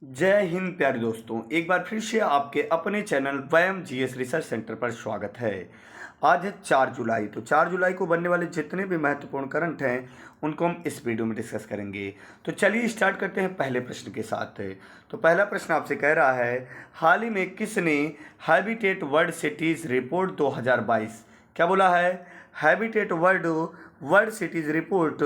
जय हिंद प्यारे दोस्तों, एक बार फिर से आपके अपने चैनल वयम जीएस रिसर्च सेंटर पर स्वागत है। आज है 4 जुलाई। तो 4 जुलाई को बनने वाले जितने भी महत्वपूर्ण करंट हैं उनको हम इस वीडियो में डिस्कस करेंगे। तो चलिए स्टार्ट करते हैं पहले प्रश्न के साथ। तो पहला प्रश्न आपसे कह रहा है, हाल ही में किसने हैबिटेट वर्ल्ड सिटीज़ रिपोर्ट 2022, क्या बोला है, हैबिटेट वर्ल्ड सिटीज़ रिपोर्ट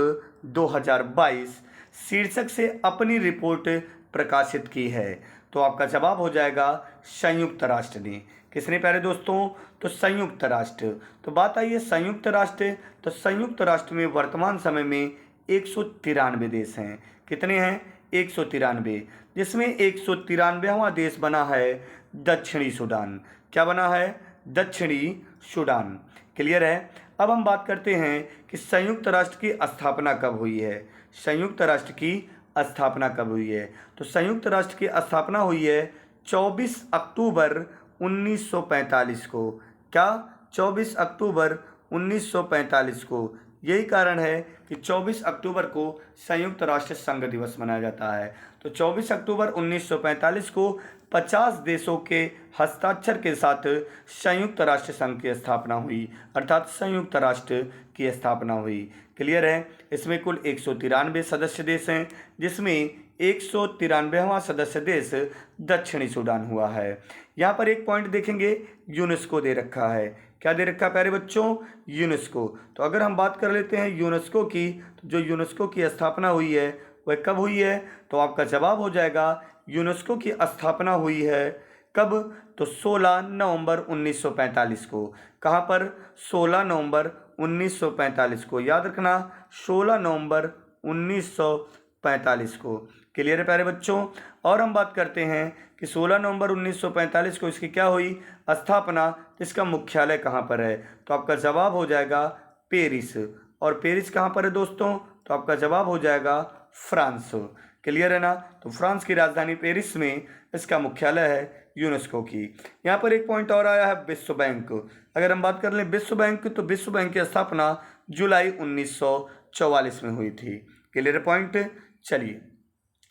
2022 शीर्षक से अपनी रिपोर्ट प्रकाशित की है। तो आपका जवाब हो जाएगा संयुक्त राष्ट्र ने। किसने प्यारे दोस्तों? तो संयुक्त राष्ट्र। तो बात आई है संयुक्त राष्ट्र, तो संयुक्त राष्ट्र में वर्तमान समय में 193 देश हैं। कितने हैं? 193, जिसमें 193वां देश बना है दक्षिणी सूडान। क्या बना है? दक्षिणी सूडान। क्लियर है। अब हम बात करते हैं कि संयुक्त राष्ट्र की स्थापना कब हुई है। संयुक्त राष्ट्र की स्थापना कब हुई है? तो संयुक्त राष्ट्र की स्थापना हुई है 24 अक्टूबर 1945 को। क्या? 24 अक्टूबर 1945 को। यही कारण है कि 24 अक्टूबर को संयुक्त राष्ट्र संघ दिवस मनाया जाता है। तो 24 अक्टूबर 1945 को 50 देशों के हस्ताक्षर के साथ संयुक्त राष्ट्र संघ की स्थापना हुई, अर्थात संयुक्त राष्ट्र की स्थापना हुई। क्लियर है। इसमें कुल 193 सदस्य देश हैं, जिसमें 193वां सदस्य देश दक्षिणी सूडान हुआ है। यहाँ पर एक पॉइंट देखेंगे, यूनेस्को दे रखा है। क्या दे रखा है प्यारे बच्चों? यूनेस्को। तो अगर हम बात कर लेते हैं यूनेस्को की, तो जो यूनेस्को की स्थापना हुई है वह कब हुई है? तो आपका जवाब हो जाएगा यूनेस्को की स्थापना हुई है कब? तो 16 नवंबर 1945 को। कहाँ पर? 16 नवंबर 1945 को। याद रखना, 16 नवंबर 1945 को। क्लियर है प्यारे बच्चों। और हम बात करते हैं कि 16 नवंबर 1945 को इसकी क्या हुई? स्थापना। इसका मुख्यालय कहाँ पर है? तो आपका जवाब हो जाएगा पेरिस। और पेरिस कहाँ पर है दोस्तों? तो आपका जवाब हो जाएगा फ्रांस। क्लियर है ना। तो फ्रांस की राजधानी पेरिस में इसका मुख्यालय है यूनेस्को की। यहाँ पर एक पॉइंट और आया है, विश्व बैंक। अगर हम बात कर लें विश्व बैंक, तो विश्व बैंक की स्थापना जुलाई 1944 में हुई थी। Clear point. चलिए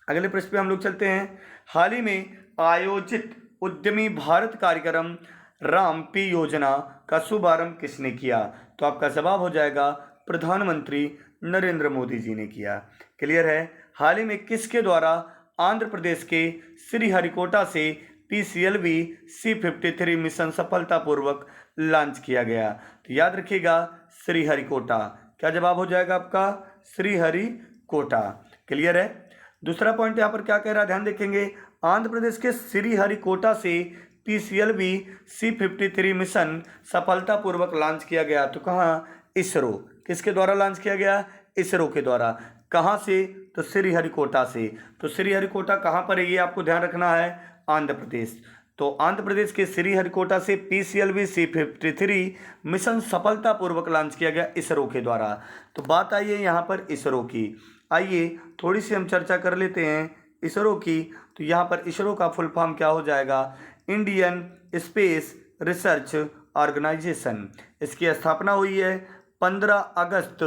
अगले प्रश्न पे हम लोग चलते हैं। हाल ही में आयोजित उद्यमी भारत कार्यक्रम रामपी योजना का शुभारंभ किसने किया? तो आपका जवाब हो जाएगा प्रधानमंत्री नरेंद्र मोदी जी ने किया। क्लियर है। हाल ही में किसके द्वारा आंध्र प्रदेश के श्रीहरिकोटा से PCLV C-53 मिशन सफलतापूर्वक लॉन्च किया गया? तो याद रखिएगा श्रीहरिकोटा। क्या जवाब हो जाएगा आपका? श्रीहरिकोटा। क्लियर है। दूसरा पॉइंट यहाँ पर क्या कह रहा है, ध्यान देखेंगे। आंध्र प्रदेश के श्रीहरिकोटा से PCLV C-53 मिशन सफलतापूर्वक लॉन्च किया गया। तो कहाँ? इसरो। किसके द्वारा लॉन्च किया गया? इसरो के द्वारा। कहाँ से? तो श्रीहरिकोटा से। तो श्रीहरिकोटा कहाँ पर है ये आपको ध्यान रखना है, आंध्र प्रदेश। तो आंध्र प्रदेश के श्रीहरिकोटा से PCLV C-53 मिशन सफलतापूर्वक लॉन्च किया गया इसरो के द्वारा। तो बात आई है यहाँ पर इसरो की। आइए थोड़ी सी हम चर्चा कर लेते हैं इसरो की। तो यहाँ पर इसरो का फुल फॉर्म क्या हो जाएगा? Indian Space Research Organisation. इसकी स्थापना हुई है 15 अगस्त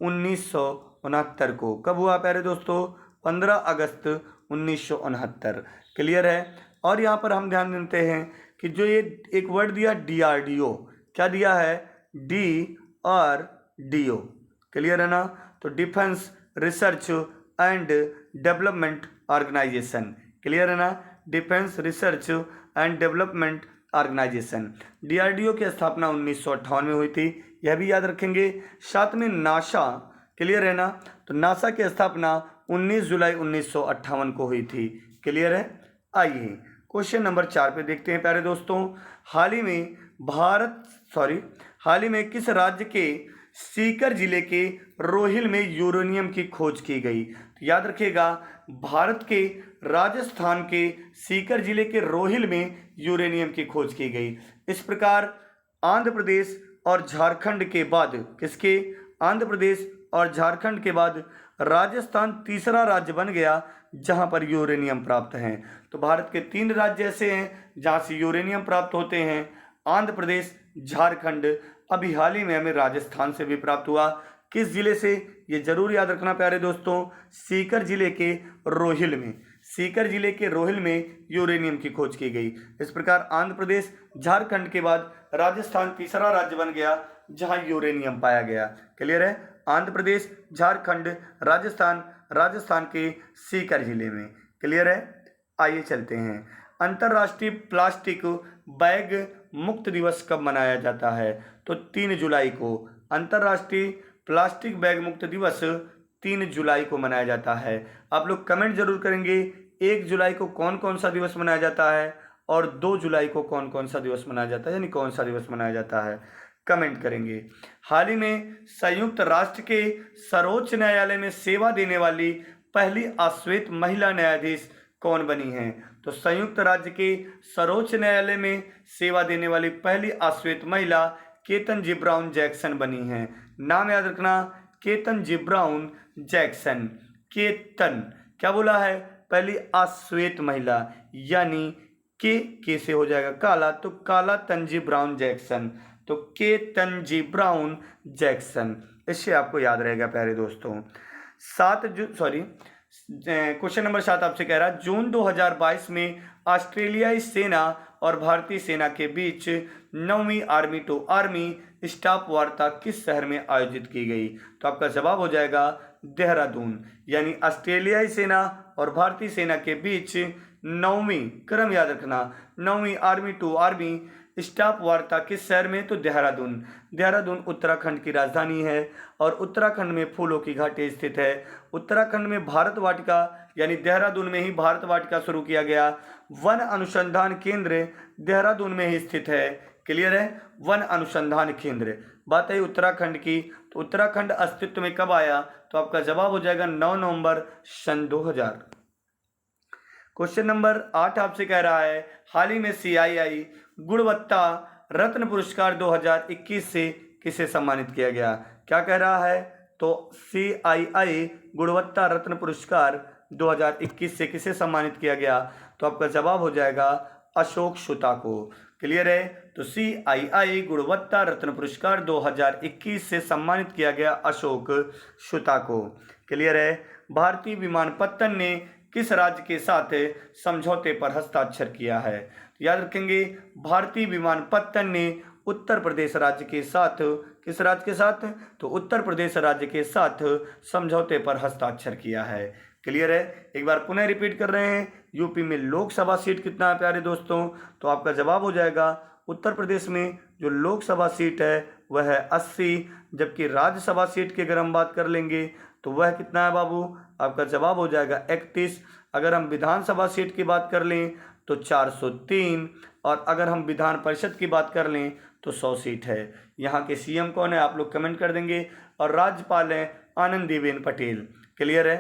1969 को। कब हुआ प्यारे दोस्तों? 15 अगस्त 1969। क्लियर है। और यहाँ पर हम ध्यान देते हैं कि जो ये एक वर्ड दिया DRDO, क्या दिया है? DRDO। क्लियर है ना। तो Defence Research and Development Organisation. Clear है ना। Defence Research and Development Organisation. DRDO की स्थापना 1958 में हुई थी, यह भी याद रखेंगे। साथ में नासा। क्लियर है ना। तो नासा की स्थापना 19 जुलाई 1958 को हुई थी। क्लियर है। आइए क्वेश्चन नंबर 4 पे देखते हैं प्यारे दोस्तों। हाल ही में किस राज्य के सीकर जिले के रोहिल में यूरेनियम की खोज की गई? तो याद रखिएगा, भारत के राजस्थान के सीकर जिले के रोहिल में यूरेनियम की खोज की गई। इस प्रकार आंध्र प्रदेश और झारखंड के बाद किसके? आंध्र प्रदेश और झारखंड के बाद राजस्थान तीसरा राज्य बन गया जहां पर यूरेनियम प्राप्त हैं। तो भारत के 3 राज्य ऐसे हैं जहां से यूरेनियम प्राप्त होते हैं, आंध्र प्रदेश, झारखंड। अभी हाल ही में हमें राजस्थान से भी प्राप्त हुआ। किस जिले से? ये जरूर याद रखना प्यारे दोस्तों, सीकर जिले के रोहिल में। सीकर जिले के रोहिल में यूरेनियम की खोज की गई। इस प्रकार आंध्र प्रदेश झारखंड के बाद राजस्थान तीसरा राज्य बन गया जहां यूरेनियम पाया गया। क्लियर है? आंध्र प्रदेश, झारखंड, राजस्थान के सीकर जिले में। क्लियर है? आइए चलते हैं। अंतर्राष्ट्रीय प्लास्टिक बैग मुक्त दिवस कब मनाया जाता है? तो 3 जुलाई को। अंतर्राष्ट्रीय प्लास्टिक बैग मुक्त दिवस 3 जुलाई को मनाया जाता है। आप लोग कमेंट जरूर करेंगे 1 जुलाई को कौन कौन सा दिवस मनाया जाता है और 2 जुलाई को कौन कौन सा दिवस मनाया जाता है, यानी कौन सा दिवस मनाया जाता है, कमेंट करेंगे। हाल ही में संयुक्त राष्ट्र के सर्वोच्च न्यायालय में सेवा देने वाली पहली अश्वेत महिला न्यायाधीश कौन बनी हैं? तो संयुक्त राज्य के सर्वोच्च न्यायालय में सेवा देने वाली पहली अश्वेत महिला केतन जी ब्राउन जैक्सन बनी हैं। नाम याद रखना, केतन जी ब्राउन जैक्सन। केतन क्या बोला है? पहली अश्वेत महिला, यानी के से हो जाएगा काला, तो काला तंजी ब्राउन जैक्सन, तो केतन जी ब्राउन जैक्सन। इससे आपको याद रहेगा प्यारे दोस्तों। क्वेश्चन नंबर 7 आपसे कह रहा है जून 2022 में ऑस्ट्रेलियाई सेना और भारतीय सेना के बीच 9वीं आर्मी टू आर्मी स्टाफ वार्ता किस शहर में आयोजित की गई? तो आपका जवाब हो जाएगा देहरादून। यानी ऑस्ट्रेलियाई सेना और भारतीय सेना के बीच 9वीं, क्रम याद रखना, 9वीं आर्मी टू आर्मी स्टाफ वार्ता किस शहर में? तो देहरादून। देहरादून उत्तराखंड की राजधानी है और उत्तराखंड में फूलों की घाटी स्थित है। उत्तराखंड में भारत वाटिका, यानी देहरादून में ही भारत वाटिका शुरू किया गया। वन अनुसंधान केंद्र देहरादून में ही स्थित है। क्लियर है? वन अनुसंधान केंद्र। बात है उत्तराखंड की, तो उत्तराखंड अस्तित्व में कब आया? तो आपका जवाब हो जाएगा 9 नवंबर सन 2000। क्वेश्चन नंबर 8 आपसे कह रहा है हाल ही में CII गुणवत्ता रत्न पुरस्कार 2021 से किसे सम्मानित किया गया? क्या कह रहा है? तो CII गुणवत्ता रत्न पुरस्कार 2021 से किसे सम्मानित किया गया? तो आपका जवाब हो जाएगा अशोक शुता को। क्लियर है? तो CII गुणवत्ता रत्न पुरस्कार 2021 से सम्मानित किया गया अशोक शुता को। क्लियर है? भारतीय विमानपत्तन ने किस राज्य के साथ समझौते पर हस्ताक्षर किया है? याद रखेंगे, भारतीय विमानपत्तन ने उत्तर प्रदेश राज्य के साथ, किस राज्य के साथ? तो उत्तर प्रदेश राज्य के साथ समझौते पर हस्ताक्षर किया है। क्लियर है? एक बार पुनः रिपीट कर रहे हैं, यूपी में लोकसभा सीट कितना है प्यारे दोस्तों? तो आपका जवाब हो जाएगा उत्तर प्रदेश में जो लोकसभा सीट है वह है 80, जबकि राज्यसभा सीट की अगर हम बात कर लेंगे तो वह कितना है बाबू? आपका जवाब हो जाएगा 31। अगर हम विधानसभा सीट की बात कर लें तो 403, और अगर हम विधान परिषद की बात कर लें तो 100 सीट है। यहाँ के CM कौन है आप लोग कमेंट कर देंगे, और राज्यपाल हैं आनंदीबेन पटेल। क्लियर है?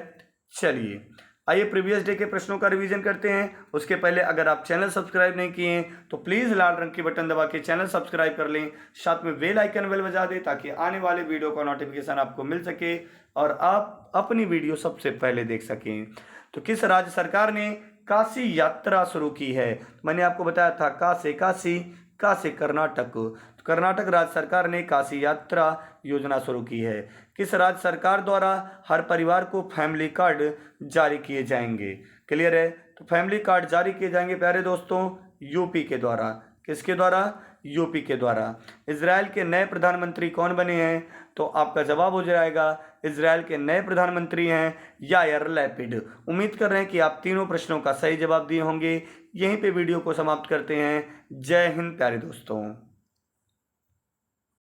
चलिए आइए प्रीवियस डे के प्रश्नों का रिवीजन करते हैं। उसके पहले अगर आप चैनल सब्सक्राइब नहीं किए हैं तो प्लीज़ लाल रंग की बटन दबा के चैनल सब्सक्राइब कर लें, साथ में बेल आइकन बेल बजा दें ताकि आने वाले वीडियो का नोटिफिकेशन आपको मिल सके और आप अपनी वीडियो सबसे पहले देख सकें। तो किस राज्य सरकार ने काशी यात्रा शुरू की है? मैंने आपको बताया था का से कर्नाटक। तो कर्नाटक राज्य सरकार ने काशी यात्रा योजना शुरू की है। किस राज्य सरकार द्वारा हर परिवार को फैमिली कार्ड जारी किए जाएंगे? क्लियर है? तो फैमिली कार्ड जारी किए जाएंगे प्यारे दोस्तों यूपी के द्वारा। किसके द्वारा? यूपी के द्वारा। इजराइल के नए प्रधानमंत्री कौन बने हैं? तो आपका जवाब हो जाएगा इजराइल के नए प्रधानमंत्री हैं यायर लैपिड। उम्मीद कर रहे हैं कि आप तीनों प्रश्नों का सही जवाब दिए होंगे। यहीं पे वीडियो को समाप्त करते हैं। जय हिंद प्यारे दोस्तों।